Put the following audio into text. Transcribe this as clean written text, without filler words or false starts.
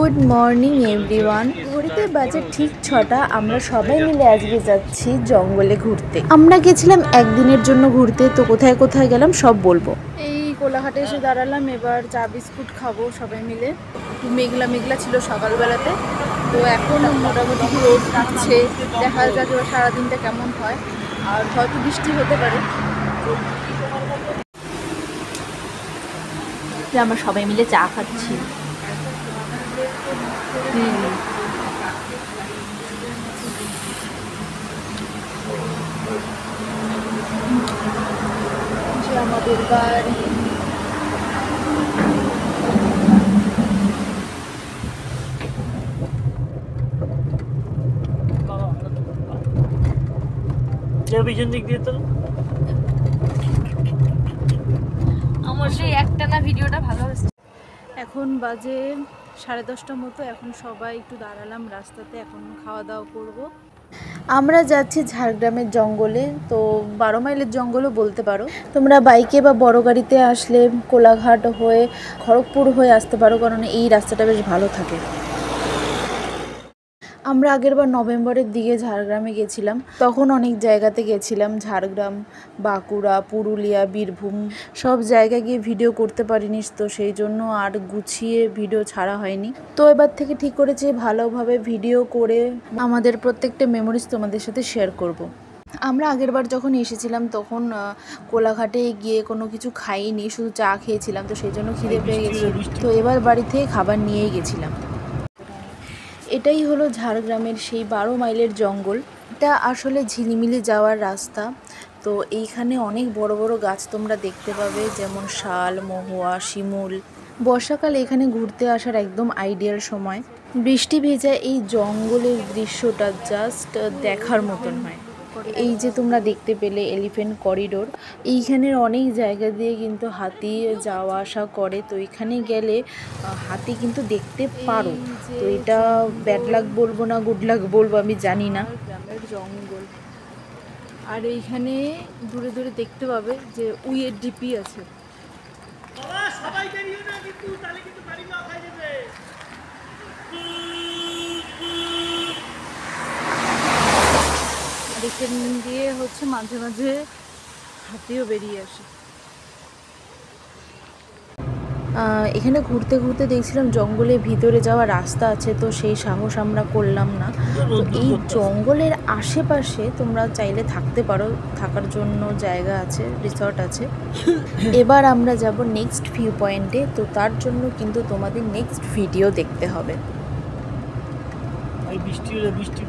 Good morning everyone. ঘড়িতে বাজে ঠিক 6টা। আমরা সবাই মিলে আজকে যাচ্ছি জঙ্গলে ঘুরতে। আমরা গেছিলাম একদিনের জন্য ঘুরতে, তো কোথায় কোথায় গেলাম সব বলবো। এই কোলাঘাটে এসে দাঁড়ালাম, এবার চা বিস্কুট খাবো সবাই মিলে। মেঘলা মেঘলা ছিল সকালবেলাতে, তো এখন মোটামুটি রোদ উঠছে। দেখা যাক এবার সারাদিনটা কেমন হয়, আর হয়তো বৃষ্টি হতে পারে। আমরা সবাই মিলে চা খাচ্ছি। আমাদের বাড়ি পিছন দিক দিয়ে তো আমার সেই একটানা ভিডিওটা ভালো হয়েছে। এখন বাজে 10:30টার মতো। এখন সবাই একটু দাঁড়ালাম রাস্তাতে, এখন খাওয়া দাওয়া করব। আমরা যাচ্ছি ঝাড়গ্রামের জঙ্গলে, তো 12 মাইলের জঙ্গলও বলতে পারো। তোমরা বাইকে বা বড় গাড়িতে আসলে কোলাঘাট হয়ে খড়গপুর হয়ে আসতে পারো, কারণ এই রাস্তাটা বেশ ভালো থাকে। আমরা আগেরবার নভেম্বরের দিকে ঝাড়গ্রামে গেছিলাম, তখন অনেক জায়গাতে গেছিলাম। ঝাড়গ্রাম, বাঁকুড়া, পুরুলিয়া, বীরভূম সব জায়গায় গিয়ে ভিডিও করতে পারিনি, তো সেই জন্য আর গুছিয়ে ভিডিও ছাড়া হয়নি। তো এবার থেকে ঠিক করেছি ভালোভাবে ভিডিও করে আমাদের প্রত্যেকটা মেমোরিজ তোমাদের সাথে শেয়ার করব। আমরা আগেরবার যখন এসেছিলাম তখন কোলাঘাটে গিয়ে কোনো কিছু খাইনি, শুধু চা খেয়েছিলাম, তো সেই জন্য খিদে পেয়ে গেছিল। তো এবার বাড়ি থেকে খাবার নিয়েই গেছিলাম। এটাই হলো ঝাড়গ্রামের সেই 12 মাইলের জঙ্গল। এটা আসলে ঝিলিমিলি যাওয়ার রাস্তা। তো এইখানে অনেক বড় বড় গাছ তোমরা দেখতে পাবে, যেমন শাল, মহুয়া, শিমুল। বর্ষাকালে এখানে ঘুরতে আসার একদম আইডিয়াল সময়। বৃষ্টি ভেজা এই জঙ্গলের দৃশ্যটা জাস্ট দেখার মতন হয়। এই যে তোমরা দেখতে পেলে এলিফ্যান্ট করিডোর, এইখানের অনেক জায়গা দিয়ে কিন্তু হাতি যাওয়া আসা করে। তো এখানে গেলে হাতি কিন্তু দেখতে পারো। তো এটা ব্যাড লাক বলবো না গুড লাক বলবো আমি জানি না। গ্রামের জঙ্গল, আর এইখানে দূরে দূরে দেখতে পাবে যে উইয়ের ডিপি আছে। এখান দিয়ে হচ্ছে মাঝে মাঝে হাতিও বেরিয়ে আসে। এখানে ঘুরতে ঘুরতে দেখছিলাম জঙ্গলের ভিতরে যাওয়ার রাস্তা আছে, তো সেই সাহস আমরা করলাম না। তো এই জঙ্গলের আশেপাশে তোমরা চাইলে থাকতে পারো, থাকার জন্য জায়গা আছে, রিসর্ট আছে। এবার আমরা যাব নেক্সট ভিউ পয়েন্টে, তো তার জন্য কিন্তু তোমাদের নেক্সট ভিডিও দেখতে হবে। বৃষ্টি হলে বৃষ্টি